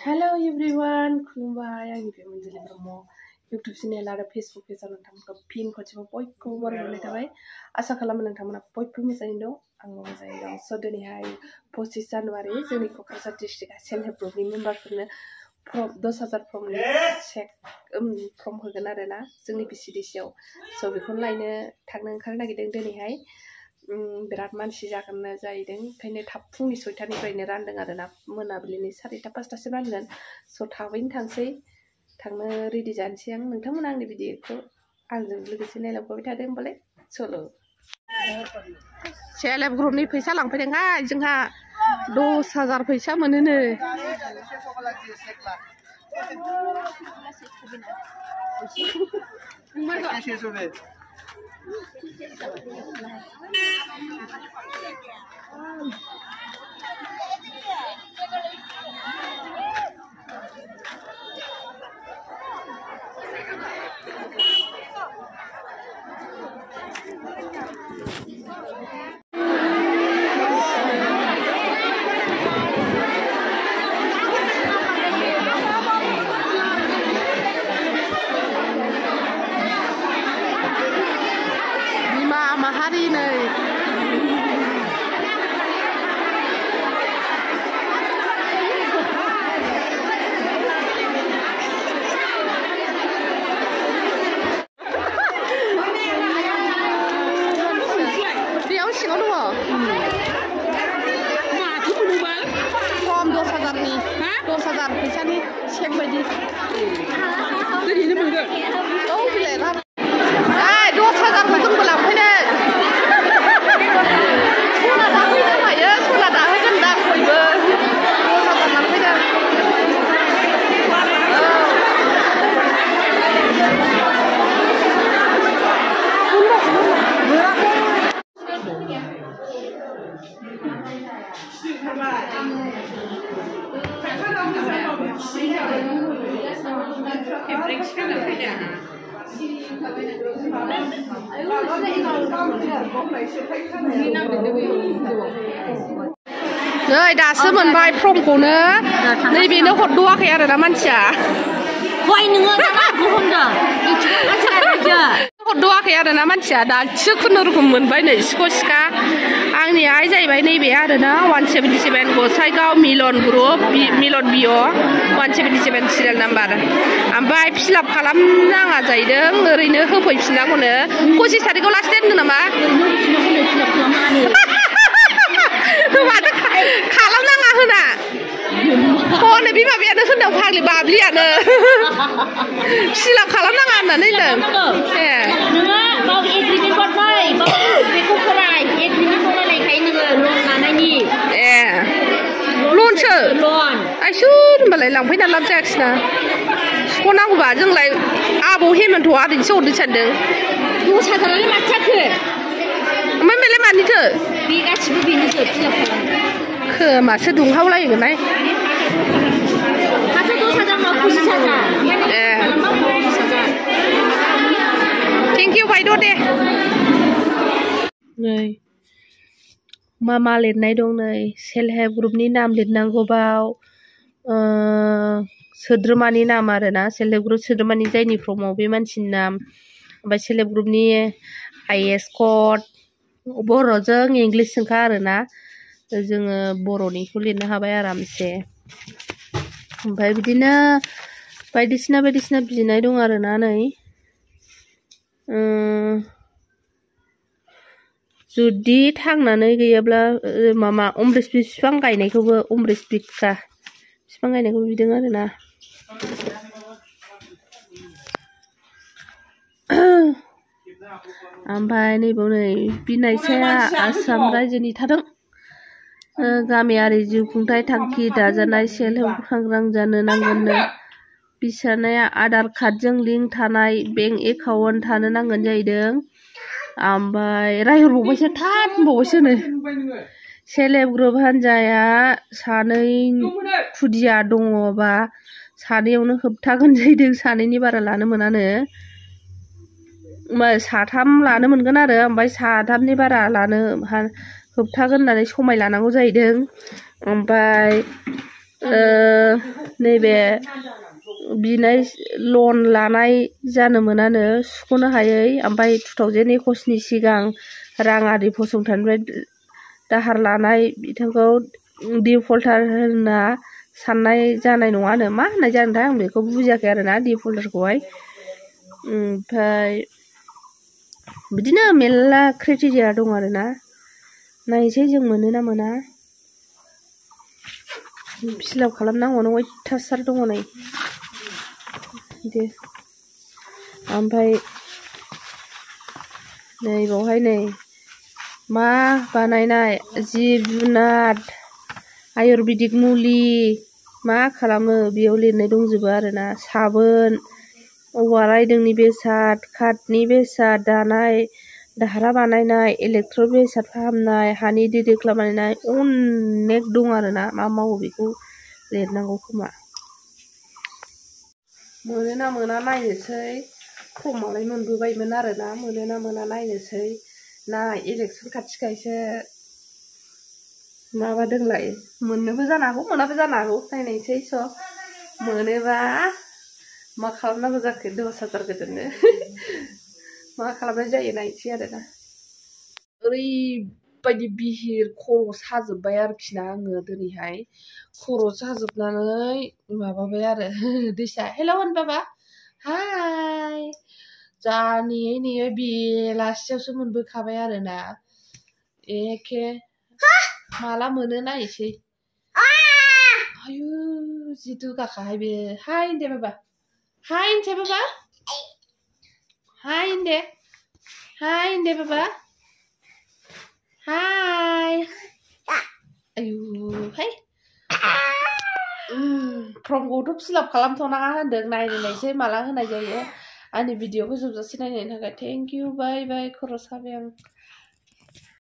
Hello everyone, खुलुमबाय आंनि बे मोनजोलै ब्रह्म YouTube चेनेल आरो Facebook पेजआव नोंथांमोनखौ फिन खनसेबाव बयखौबो बरायनाय थाबाय। आसा खालामो नोंथांमोना बयबो मोजाङैनो दं। आंबो मोजाङै दं। स' दिनैहाय 25 जानुवारि जोंनि क'क्राझार डिस्ट्रिक्टआ सेल्फ हेल्प ग्रुपनि मेम्बारफोरनो 10,000 फर्मनि चेक फर्म होगोन आरोना जोंनि BCDCआव। स' बेखौनो लायनो थांनो ओंखारनो नागिरदों दिनैहाय। बिराद मानसि जागोन जाहैदों ओंखायनो थाब फुंनि 6टानिफ्रायनो रानदों आरोना मोनाबिलिनि 4टा 5टासो रानगोन। स' थाबैनो थांनो रेडि जानोसै आं। नोंथांमोना आंनि भिडिअखौ आंजों लोगोसे नायलांबाय थादो होमबालाय चलो। सेल्फ हेल्प ग्रुपनि फैसा लांफैदोंहाय जोंहा 10,000 फैसा मोनोनो। बिमा माहारि नै बेयाव सिङाव दङ। फर्म 10,000नि 10,000 फैसानि चेक बायदि ओरैनो मोनगोन। औ बिलाइ 10,000खौ जोंबो लांफैनो। सना दाहोनो हायो, सना दाहोगोन दा बयबो 10,000 लांफैदों। नै दासो मोनबाय फर्मखौनो नैबेनो हरद'वाखै आरोना मानसिया। हरद'वाखै आरोना मानसिया दासो खुनुरुखुम मोनबाय नै सिख' सिखा। आंनियाहाय जाहैबाय नैबे आरोना 177 गसाइगाव मिलन ग्रुप मिलन बिअ 177 सिरियाल नाम्बार। ओमफ्राय फिलाप खालामनाङा जाहैदों ओरैनो होफैफिननांगौनो। 25 थारिखआव लास्ट डेट होनदों नामा? माथो खालामनाङा होना हनै बे माबायानो होनदों फाग्लि बाब्लियानो फिलाप खालामनाङा होननानै होनदों। ए लनसो आइसु होनबालाय लांफैना लाब जायाखिसैना। सुख'नांगौबा जोंलाय आबौ हेमन्त आदैसो हरदों सानदों। 10,000 माथो जाखो? ओमफ्राय बेलाय मानिथो? बे गासिबो बेनोसो फिलाप खालाम। खोमासो दुंहावलायोगोनहाय। फार्स्टआव 10,000 उनाव 25,000। ए थेंक इउ बायद' दे। नै मा लिरनाय दं नै सेल्फ हेल्प ग्रुपनि नाम लिरनांगौ बाव सोद्रोमानि नाम आरोना सेल्फ हेल्प ग्रुप सोद्रोमानि जायनि फर्माव बे मानसिनि नाम। ओमफ्राय सेल्फ हेल्प ग्रुपनि IS कड बर'जों इंलिसजोंखा आरोना जोङो बर'निखौ लिरनो हाबाय आरामसे। ओमफ्राय बिदिनो बायदिसिना बिनाय दं आरोना नै जुदि थांनानै गैयाब्ला मामा अमृत बिफां गायनायखौबो अमृत बिफां गायनायखौबो बिदों आरोना। ओमफ्राय नैबाव नै बिनायसाया आसाम रायजोनि थादों। गामियारि जिउ खुंथाय थांखि दाजानाय सेल्फ हेल्प सांग्रां जानो नांगोननो। बिसानाया आधार कार्डजों लिंक थानाय बेंक एकाउन्ट थानो नांगोन जाहैदों। ओमफ्राय रायहरबावबायसो थाब होनबावबायसो नो सेल्फ हेल्प ग्रुप हान्जाया 2 खुदिया दङबा 2यावनो होबथागोन जाहैदों। 2नि बारा लानो मोनानो। 3 लानो मोनगोन आरो ओमफ्राय 3नि बारा लानो होबथागोन होननानै समाय लानांगौ जाहैदों। ओमफ्राय नैबे बिनाय लन लानाय जानो मोनानो सुख'नो हायै ओमफ्राय 2021 नि सिगां राङारि फसंथाननिफ्राय दाहार लानाय बिथांखौ डिफल्टार होनना साननाय जानाय नङानो मा होननाय जादोंथाय आं बेखौ बुजियाखै आरोना डिफल्टारखौहाय ओमफ्राय बिदिनो मेल्ला क्राइटेरिया दं आरोना नायनोसै जों मोनो ना मोना फिलआप खालामनांगौ अयथासार दङ नै बिदि ओमफ्राय नै बावहाय नै मा बानायनाय जिब जुनार आयुर्वेदिक मुलि मा खालामो बेयाव लिरनाय दंजोबो आरोना साबोन औवा रायदोंनि बेसाद काटनि बेसाद दानाय दाह्रा बानायनाय इलेक्ट्रिक बेसाद फाहामनाय हानि दै दोख्ला बानायनाय अनेक दं आरोना मा मावो बेखौ लिरनांगौ खोमा मोनो ना मोना नायनोसै फर्मालाय मोनबोबायमोन आरोना मोनो ना मोना नायनोसै ना इलेक्सन खाथिखायसो माबादोंलाय मोननोबो जानो हागौ मोनाबो जानो हागौ नायनायसै स' मोनोबा मा खालामनांगौ जाखो 10,000 गोजोननो मा खालामनाय जायो नायनोसै आरोना ओरैबायदि बिहिर खर' साजोब्बाय आरोखि ना आङो दिनैहाय खर' साजोबनानै माबाबाय आरो दैसा हेलौ होन बाबा हाय जा नेयै नेयै बेलासियावसो मोनबोखाबाय आरोना एखे माला मोनो नायसै आयु जि दुगाखाहाय बे हाय होनदे बाबा हाय होनसै बाबा हाय होनदे बाबा हाय आयु हाय फर्मखौथ' फिलआप खालामथ'नाङा होनदों नायनायसै माला होनाय जायो आंनि भिडिअखौ जोबजासे नायनायनि थाखाय थेंक इउ बाय बाय खर' साबाय आं